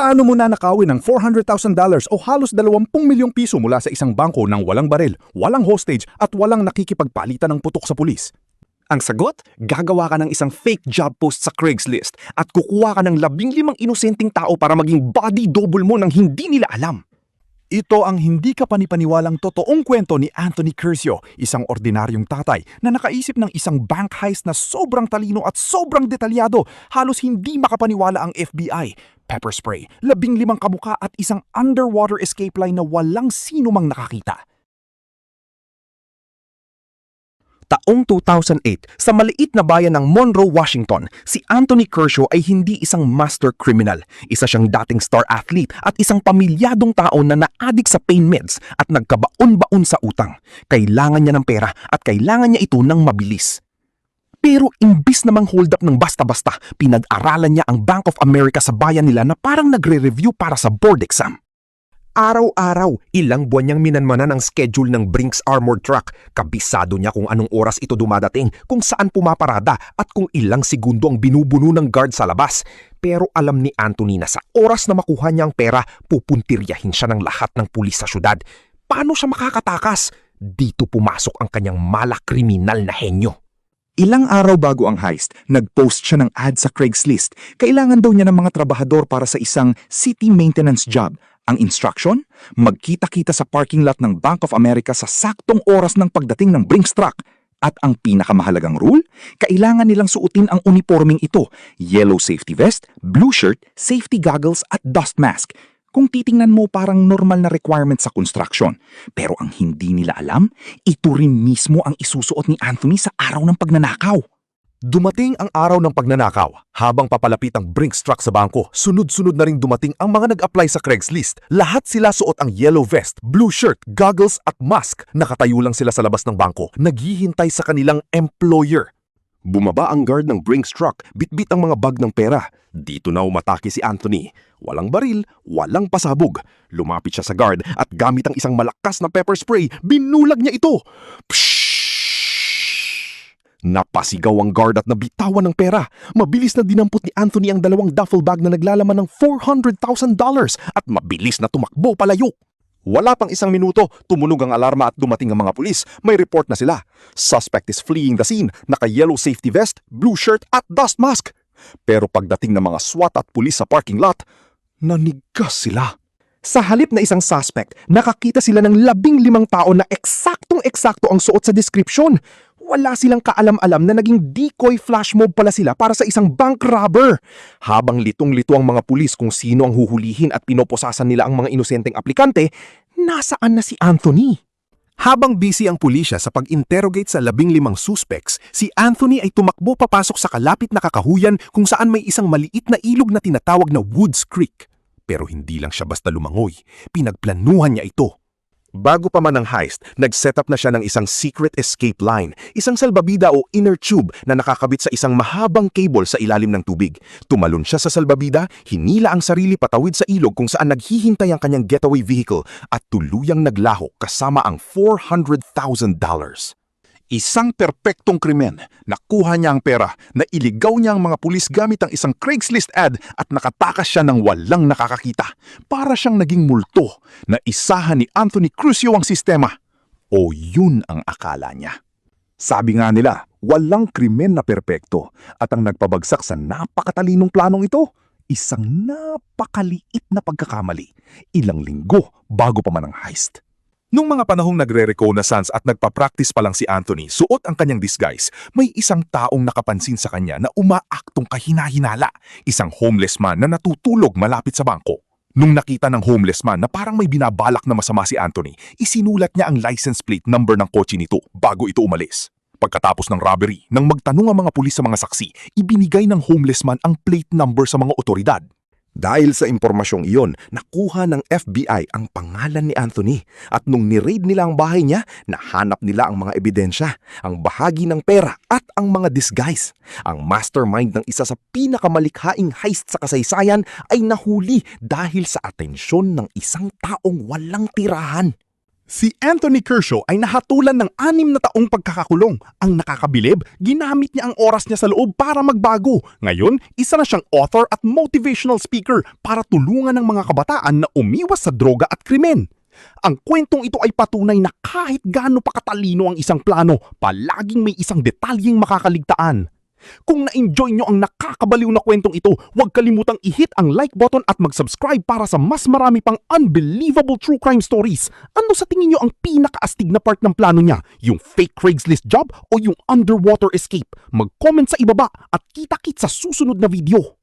Paano mo nanakawin ng $400,000 o halos 20 milyong piso mula sa isang bangko nang walang baril, walang hostage at walang nakikipagpalitan ng putok sa pulis? Ang sagot, gagawa ka ng isang fake job post sa Craigslist at kukuha ka ng 15 inosenteng tao para maging body double mo nang hindi nila alam. Ito ang hindi kapanipaniwalang totoong kwento ni Anthony Curcio, isang ordinaryong tatay na nakaisip ng isang bank heist na sobrang talino at sobrang detalyado, halos hindi makapaniwala ang FBI. Pepper spray, 15 kamuka at isang underwater escape line na walang sino mang nakakita. Taong 2008, sa maliit na bayan ng Monroe, Washington, si Anthony Curcio ay hindi isang master criminal. Isa siyang dating star athlete at isang pamilyadong tao na na-addict sa pain meds at nagkabaon-baon sa utang. Kailangan niya ng pera at kailangan niya ito ng mabilis. Pero imbis namang hold up ng basta-basta, pinag-aralan niya ang Bank of America sa bayan nila na parang nagre-review para sa board exam. Araw-araw, ilang buwan niyang minanmanan ang schedule ng Brinks Armored Truck. Kabisado niya kung anong oras ito dumadating, kung saan pumaparada at kung ilang segundo ang binubuno ng guard sa labas. Pero alam ni Anthony na sa oras na makuha niya ang pera, pupuntiryahin siya ng lahat ng pulis sa syudad. Paano siya makakatakas? Dito pumasok ang kanyang malakriminal na henyo. Ilang araw bago ang heist, nag-post siya ng ad sa Craigslist. Kailangan daw niya ng mga trabahador para sa isang city maintenance job. Ang instruction? Magkita-kita sa parking lot ng Bank of America sa saktong oras ng pagdating ng Brinks truck. At ang pinakamahalagang rule? Kailangan nilang suotin ang uniforming ito. Yellow safety vest, blue shirt, safety goggles at dust mask. Kung titingnan mo parang normal na requirement sa construction. Pero ang hindi nila alam, ito rin mismo ang isusuot ni Anthony sa araw ng pagnanakaw. Dumating ang araw ng pagnanakaw. Habang papalapit ang Brinks truck sa bangko, sunod-sunod na ring dumating ang mga nag-apply sa Craigslist. Lahat sila suot ang yellow vest, blue shirt, goggles at mask. Nakatayo lang sila sa labas ng bangko, naghihintay sa kanilang employer. Bumaba ang guard ng Brinks truck, bitbit ang mga bag ng pera. Dito na umatake si Anthony. Walang baril, walang pasabog. Lumapit siya sa guard at gamit ang isang malakas na pepper spray, binulag niya ito. Pshhh! Napasigaw ang guard at nabitawan ng pera. Mabilis na dinampot ni Anthony ang 2 duffel bag na naglalaman ng $400,000 at mabilis na tumakbo palayo. Wala pang 1 minuto, tumunog ang alarma at dumating ang mga pulis. May report na sila. Suspect is fleeing the scene, naka-yellow safety vest, blue shirt at dust mask. Pero pagdating ng mga SWAT at pulis sa parking lot, nanigas sila. Sa halip na isang suspect, nakakita sila ng 15 tao na eksaktong-eksakto ang suot sa description. Wala silang kaalam-alam na naging decoy flash mob pala sila para sa isang bank robber. Habang litong-lito ang mga pulis kung sino ang huhulihin at pinoposasan nila ang mga inosenteng aplikante, nasaan na si Anthony? Habang busy ang pulisya sa pag-interrogate sa 15 suspects, si Anthony ay tumakbo papasok sa kalapit na kakahuyan kung saan may isang maliit na ilog na tinatawag na Woods Creek. Pero hindi lang siya basta lumangoy, pinagplanuhan niya ito. Bago pa man ang heist, nag-set up na siya ng isang secret escape line, isang salbabida o inner tube na nakakabit sa isang mahabang cable sa ilalim ng tubig. Tumalon siya sa salbabida, hinila ang sarili patawid sa ilog kung saan naghihintay ang kanyang getaway vehicle at tuluyang naglaho kasama ang $400,000. Isang perpektong krimen. Nakuha niya ang pera, nailigaw niya ang mga pulis gamit ang isang Craigslist ad at nakatakas siya ng walang nakakakita. Para siyang naging multo na isahan ni Anthony Curcio ang sistema. O yun ang akala niya. Sabi nga nila, walang krimen na perpekto at ang nagpabagsak sa napakatalinong planong ito, isang napakaliit na pagkakamali. Ilang linggo bago pa man ang heist. Nung mga panahong nagre-reconnaissance at nagpa-practice pa lang si Anthony suot ang kanyang disguise, may isang taong nakapansin sa kanya na umaaktong kahina-hinala, isang homeless man na natutulog malapit sa bangko. Nung nakita ng homeless man na parang may binabalak na masama si Anthony, isinulat niya ang license plate number ng kotse nito bago ito umalis. Pagkatapos ng robbery, nang magtanong ang mga pulis sa mga saksi, ibinigay ng homeless man ang plate number sa mga otoridad. Dahil sa impormasyong iyon, nakuha ng FBI ang pangalan ni Anthony at nung ni-raid nila ang bahay niya, nahanap nila ang mga ebidensya, ang bahagi ng pera at ang mga disguise. Ang mastermind ng isa sa pinakamalikhaing heist sa kasaysayan ay nahuli dahil sa atensyon ng isang taong walang tirahan. Si Anthony Kershaw ay nahatulan ng 6 na taong pagkakakulong. Ang nakakabilib, ginamit niya ang oras niya sa loob para magbago. Ngayon, isa na siyang author at motivational speaker para tulungan ng mga kabataan na umiwas sa droga at krimen. Ang kwentong ito ay patunay na kahit gaano pa katalino ang isang plano, palaging may isang detalyeng makakaligtaan. Kung na-enjoy nyo ang nakakabaliw na kwentong ito, huwag kalimutang i-hit ang like button at mag-subscribe para sa mas marami pang unbelievable true crime stories. Ano sa tingin nyo ang pinakaastig na part ng plano niya? Yung fake Craigslist job o yung underwater escape? Mag-comment sa ibaba at kita-kit sa susunod na video.